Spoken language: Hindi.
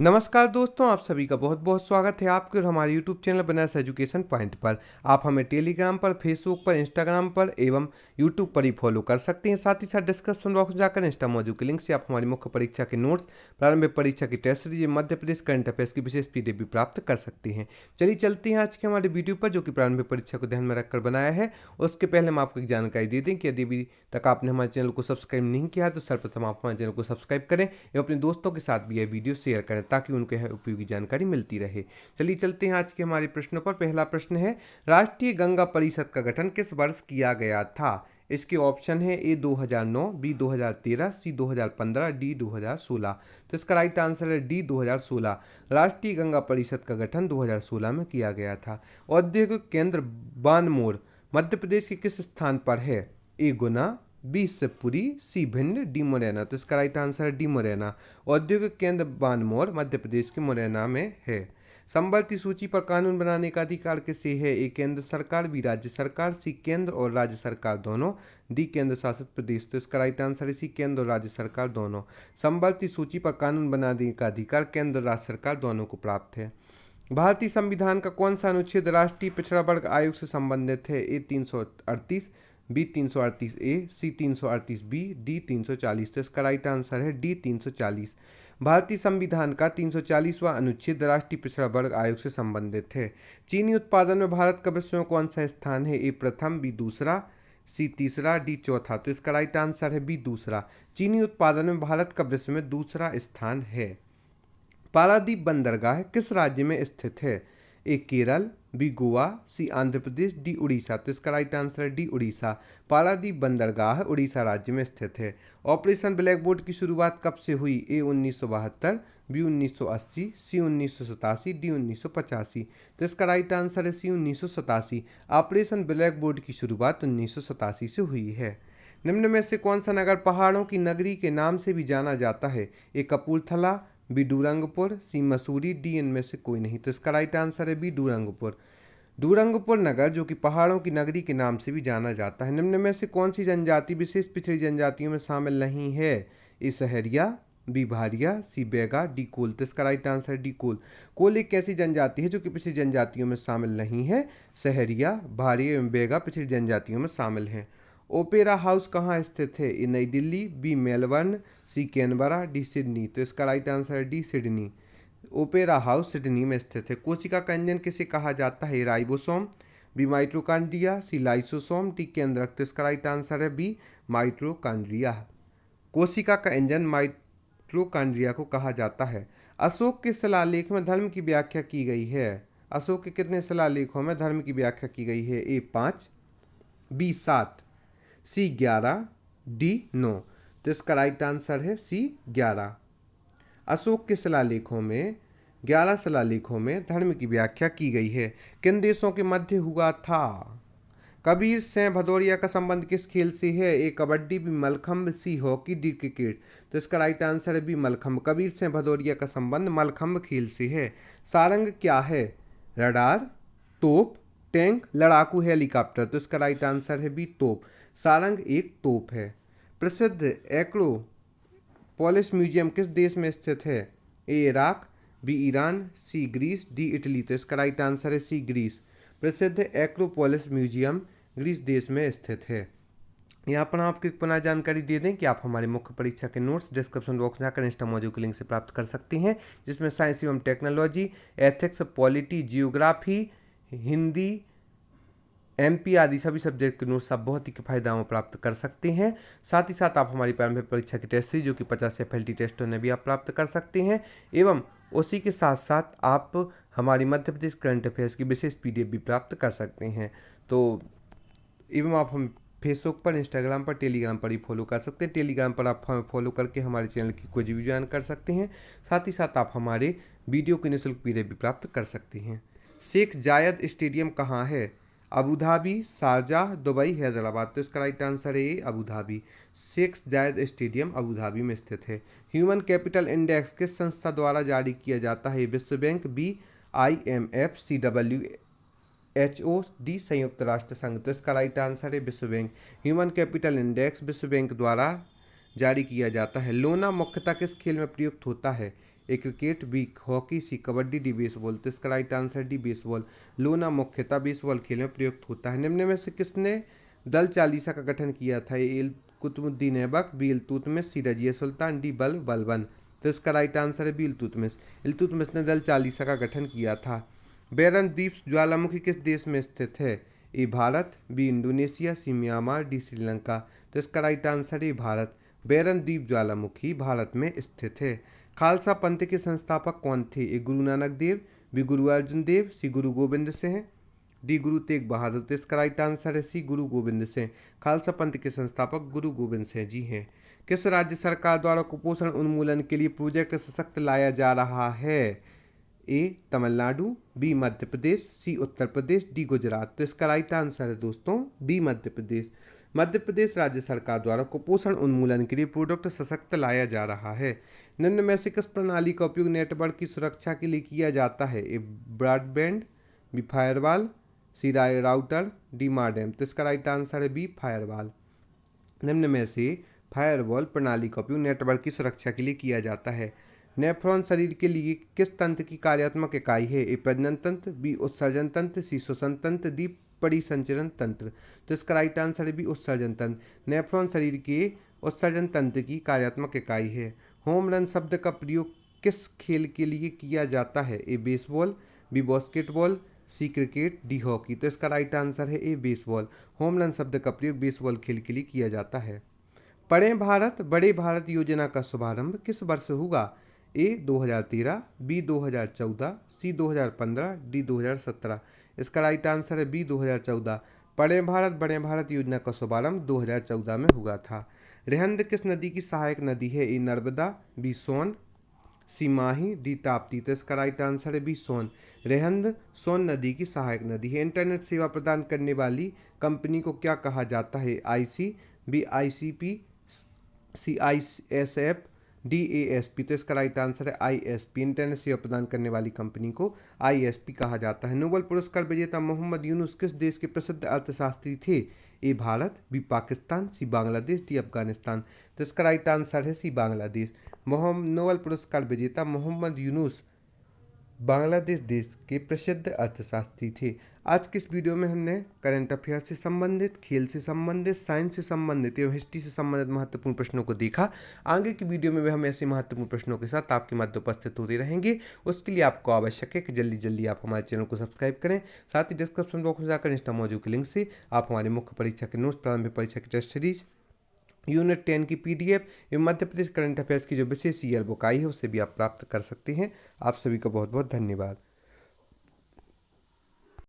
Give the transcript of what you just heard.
नमस्कार दोस्तों, आप सभी का बहुत बहुत स्वागत है आपके और हमारे YouTube channel Banaras education point पर। आप हमें टेलीग्राम पर, फेसबुक पर, इंस्टाग्राम पर एवं YouTube पर ही फॉलो कर सकते हैं। साथ ही साथ डिस्क्रिप्शन बॉक्स में जाकर इंस्टा मौजूद के लिंक से आप हमारी मुख्य परीक्षा के नोट्स, प्रारंभिक परीक्षा की test series, Madhya Pradesh current affairs की विशेष PDF भी प्राप्त कर सकते हैं। चलिए चलते हैं आज के हमारे वीडियो पर, जो कि प्रारंभिक परीक्षा को ध्यान में रखकर बनाया है। उसके पहले हम आपको एक जानकारी दे दें कि यदि अभी तक आपने हमारे चैनल को सब्सक्राइब नहीं किया है तो सर्वप्रथम आप हमारे चैनल को सब्सक्राइब करें एवं अपने दोस्तों के साथ भी यह वीडियो शेयर करें ताकि उनको यह उपयोगी जानकारी मिलती रहे। चलिए चलते हैं आज के हमारे प्रश्नों पर। पहला प्रश्न है, राष्ट्रीय गंगा परिषद का गठन किस वर्ष किया गया था? इसके ऑप्शन है ए 2009, बी 2013, सी 2015, डी 2016। तो इसका राइट आंसर है डी 2016। राष्ट्रीय गंगा परिषद का गठन 2016 में किया गया था। औद्योगिक केंद्र बानमोर मध्य प्रदेश के किस स्थान पर है? ए गुना, बी शिवपुरी, सी भिंड, डी मुरैना। तो इसका राइट आंसर है डी मुरैना। औद्योगिक केंद्र बानमोर मध्य प्रदेश के मुरैना में है। संबल की सूची पर कानून बनाने का अधिकार किसे है? ए केंद्र सरकार, बी राज्य सरकार, सी केंद्र और राज्य सरकार दोनों, डी केंद्र शासित प्रदेश। तो इसका राइट आंसर है सी केंद्र और राज्य सरकार दोनों। संबल की सूची पर कानून बनाने का अधिकार केंद्र और राज्य सरकार दोनों को प्राप्त है। भारतीय संविधान का कौन सा अनुच्छेद राष्ट्रीय पिछड़ा वर्ग आयोग से संबंधित है? ए 338, बी 338 ए, सी 338 बी, डी 340। तो इसका राइट आंसर है डी 340। भारतीय संविधान का 340वां अनुच्छेद राष्ट्रीय पिछड़ा वर्ग आयोग से संबंधित है। चीनी उत्पादन में भारत का विश्व में कौन सा स्थान है? ए प्रथम, बी दूसरा, सी तीसरा, डी चौथा। तो इसका राइट आंसर है बी दूसरा। चीनी उत्पादन में भारत का विश्व में दूसरा स्थान है। पारादीप बंदरगाह किस राज्य में स्थित है? ए केरल, बी गोवा, सी आंध्र प्रदेश, डी उड़ीसा। तो इसका राइट आंसर है डी उड़ीसा। पारादीप बंदरगाह उड़ीसा राज्य में स्थित है। ऑपरेशन ब्लैक बोर्ड की शुरुआत कब से हुई? ए 1972, बी 1980, सी 1987, डी 1985। तो इसका राइट आंसर है सी 1987। ऑपरेशन ब्लैक बोर्ड की शुरुआत 1987 से हुई है। निम्न में से कौन सा नगर पहाड़ों की नगरी के नाम से भी जाना जाता है? ए कपूरथला, बी डूरंगपुर, सी मसूरी, डी इनमें से कोई नहीं। तो इसका राइट आंसर है बी डूरंगपुर। डूरंगपुर नगर जो कि पहाड़ों की नगरी के नाम से भी जाना जाता है। निम्न में से कौन सी जनजाति विशेष पिछड़ी जनजातियों में शामिल नहीं है? ए सहरिया, बी भारिया, सी बैगा, डी कोल। तो इसका राइट आंसर है डी कोल। कोल एक ऐसी जनजाति है जो कि पिछड़ी जनजातियों में शामिल नहीं है। सहरिया, भारिया एवं बैगा पिछड़ी जनजातियों में शामिल हैं। ओपेरा हाउस कहाँ स्थित है? ए नई Delhi, B Melbourne, C Canberra, D Sydney. तो इसका राइट आंसर है D Sydney. Opera house Sydney में स्थित है। कोशिका का इंजन किसे कहा जाता है? राइबोसोम, बी माइट्रोकांड्रिया, सी लाइसोसोम, डी केंद्रक। तो इसका राइट आंसर है बी माइट्रोकांड्रिया। कोशिका का इंजन माइट्रोकांड्रिया को कहा जाता है। अशोक के शिलालेख में धर्म की व्याख्या की गई है? अशोक के कितने शिलालेखों में धर्म की व्याख्या की गई है? ए 5, बी 7, सी 11, डी 9। तो इसका राइट आंसर है सी 11। अशोक के शिलालेखों में 11 शिलालेखों में धर्म की व्याख्या की गई है। किन देशों के मध्य हुआ था? कबीर सिंह भदौरिया का संबंध किस खेल से है? A kabaddi, B Mallakhamb, C hockey, D cricket. तो इसका राइट आंसर है बी मलखंभ। कबीर सिंह भदौरिया का संबंध मलखंभ खेल से है। सारंग क्या है? रडार, तोप, टैंक, लड़ाकू हेलीकॉप्टर। तो इसका राइट आंसर है बी तोप। सारंग एक तोप है। प्रसिद्ध एक्रोपोलिस म्यूजियम किस देश में स्थित है? ए इराक, बी ईरान, सी ग्रीस, डी इटली। तो इसका राइट आंसर है सी ग्रीस। प्रसिद्ध एक्रोपोलिस म्यूजियम ग्रीस देश में स्थित है। यहाँ पर आपको एक पुनः जानकारी दे दें कि आप हमारे मुख्य परीक्षा के नोट्स डिस्क्रिप्शन बॉक्स में जाकर इंस्टा मौजूद के लिंक से प्राप्त कर सकते हैं, जिसमें साइंस एवं technology, ethics, polity, geography, Hindi, MP आदि सभी सब्जेक्ट के नोट्स आप बहुत ही किफ़ायती दामों में प्राप्त कर सकते हैं। साथ ही साथ आप हमारी प्रारंभिक परीक्षा की टेस्ट सीरीज जो कि 50 FLT टेस्ट उन्हें भी आप प्राप्त कर सकते हैं एवं उसी के साथ साथ आप हमारी मध्य प्रदेश करंट अफेयर्स की विशेष PDF भी प्राप्त कर सकते हैं। तो एवं आप हम फेसबुक पर, इंस्टाग्राम पर, टेलीग्राम पर ही फॉलो कर सकते हैं। टेलीग्राम पर आप हमें फॉलो करके हमारे चैनल की कोई भी ज्वाइन कर सकते हैं। साथ ही साथ आप हमारे वीडियो की निःशुल्क PDF भी प्राप्त कर सकते हैं। शेख जायद स्टेडियम कहाँ है? Abu Dhabi, Sharjah, Dubai, Hyderabad. तो इसका राइट आंसर है अबू धाबी। शेख जायद स्टेडियम अबू धाबी में स्थित है। ह्यूमन कैपिटल इंडेक्स किस संस्था द्वारा जारी किया जाता है? विश्व bank, B IMF, C WHO, D संयुक्त राष्ट्र संघ। तो इसका राइट आंसर है विश्व बैंक। ह्यूमन कैपिटल इंडेक्स विश्व बैंक द्वारा जारी किया जाता है। लोना मुख्यतः किस खेल में प्रयुक्त होता है? ए क्रिकेट, बी हॉकी, सी कबड्डी, डी बेसबॉल। तो इसका राइट आंसर डी बेसबॉल। लोना मुख्यतः बेसबॉल खेल में प्रयुक्त होता है। निम्न में से किसने दल चालीसा का गठन किया था? ए कुतुबुद्दीन ऐबक, बी इल्तुतमिश, सी रजिया सुल्तान, डी बलबन। तो इसका राइट आंसर है बी इल्तुतमिश। इल्तुतमिश ने दल चालीसा का गठन किया था। बैरन द्वीप ज्वालामुखी किस देश में स्थित है? ए भारत, बी इंडोनेशिया, सी म्यांमार, डी श्रीलंका। तो इसका राइट आंसर है भारत। बैरन द्वीप ज्वालामुखी भारत में स्थित है। खालसा पंथ के संस्थापक कौन थे? ए गुरु नानक देव, बी गुरु अर्जुन देव, सी गुरु गोविंद सिंह, डी गुरु तेग बहादुर। तो इसका राइट आंसर है सी गुरु गोविंद सिंह। खालसा पंथ के संस्थापक गुरु गोविंद सिंह जी हैं। किस राज्य सरकार द्वारा कुपोषण उन्मूलन के लिए प्रोजेक्ट सशक्त लाया जा रहा है? ए तमिलनाडु, बी मध्य प्रदेश, सी उत्तर प्रदेश, डी गुजरात। तो इसका राइट आंसर है दोस्तों बी मध्य प्रदेश। मध्य प्रदेश राज्य सरकार द्वारा कुपोषण उन्मूलन के लिए प्रोजेक्ट सशक्त लाया जा रहा है। निम्न में से किस प्रणाली का उपयोग नेटवर्क की सुरक्षा के लिए किया जाता है? ए ब्रॉडबैंड, बी फायरवॉल, सी राउटर, डी मॉडेम। तो इसका राइट आंसर है बी फायरवॉल। निम्न में से फायरवॉल प्रणाली का उपयोग नेटवर्क की सुरक्षा के लिए किया जाता है। नेफ्रॉन शरीर के लिए किस तंत्र की कार्यात्मक इकाई है? ए प्रजनन तंत्र, बी उत्सर्जन तंत्र, सी श्वसन तंत्र, डी परिसंचरण तंत्र। तो इसका राइट आंसर है बी उत्सर्जन तंत्र। नेफ्रॉन शरीर के उत्सर्जन तंत्र की कार्यात्मक इकाई है। होम रन शब्द का प्रयोग किस खेल के लिए किया जाता है? ए बेसबॉल, बी बास्केटबॉल, सी क्रिकेट, डी हॉकी। तो इसका राइट आंसर है ए बेसबॉल। होम रन शब्द का प्रयोग बेसबॉल खेल के लिए किया जाता है। बड़े भारत योजना का शुभारंभ किस वर्ष होगा? ए 2013, बी 2014, सी 2015, डी 2017। इसका राइट आंसर है बी 2014। बड़े भारत योजना का शुभारंभ 2014 में हुआ था। रेहंद किस नदी की सहायक नदी है? ए नर्मदा, बी सोन, सी माही, डी ताप्ती। तो इसका राइट आंसर है बी सोन। रेहंद सोन नदी की सहायक नदी है। इंटरनेट सेवा प्रदान करने वाली कंपनी को क्या कहा जाता है? आईसी, बी आईसीपी, सी आईएसएफ, DASP। तो इसका राइट आंसर है ISP। इंटरनेट सेवा प्रदान करने वाली कंपनी को ISP कहा जाता है। नोबेल पुरस्कार विजेता मोहम्मद यूनुस किस देश के प्रसिद्ध अर्थशास्त्री थे? ए भारत, बी पाकिस्तान, सी बांग्लादेश, डी अफगानिस्तान। तो इसका राइट आंसर है सी बांग्लादेश। नोबेल पुरस्कार विजेता मोहम्मद यूनुस बांग्लादेश देश के प्रसिद्ध अर्थशास्त्री थे। आज के इस वीडियो में हमने करंट अफेयर से संबंधित, खेल से संबंधित, साइंस से संबंधित एवं हिस्ट्री से संबंधित महत्वपूर्ण प्रश्नों को देखा। आगे की वीडियो में भी हम ऐसे महत्वपूर्ण प्रश्नों के साथ आपके मध्य उपस्थित होते रहेंगे। उसके लिए आपको आवश्यक है कि जल्दी जल्दी आप हमारे चैनल को सब्सक्राइब करें। साथ ही डिस्क्रिप्शन बॉक्स में जाकर इंस्टा मौजूद लिंक से आप हमारी मुख्य परीक्षा के नोट्स, प्रारंभिक परीक्षा की टेस्ट सीरीज, यूनिट 10 की PDF एवं मध्य प्रदेश करंट अफेयर्स की जो विशेष ईयर बुक आई है उसे भी आप प्राप्त कर सकते हैं। आप सभी का बहुत बहुत धन्यवाद।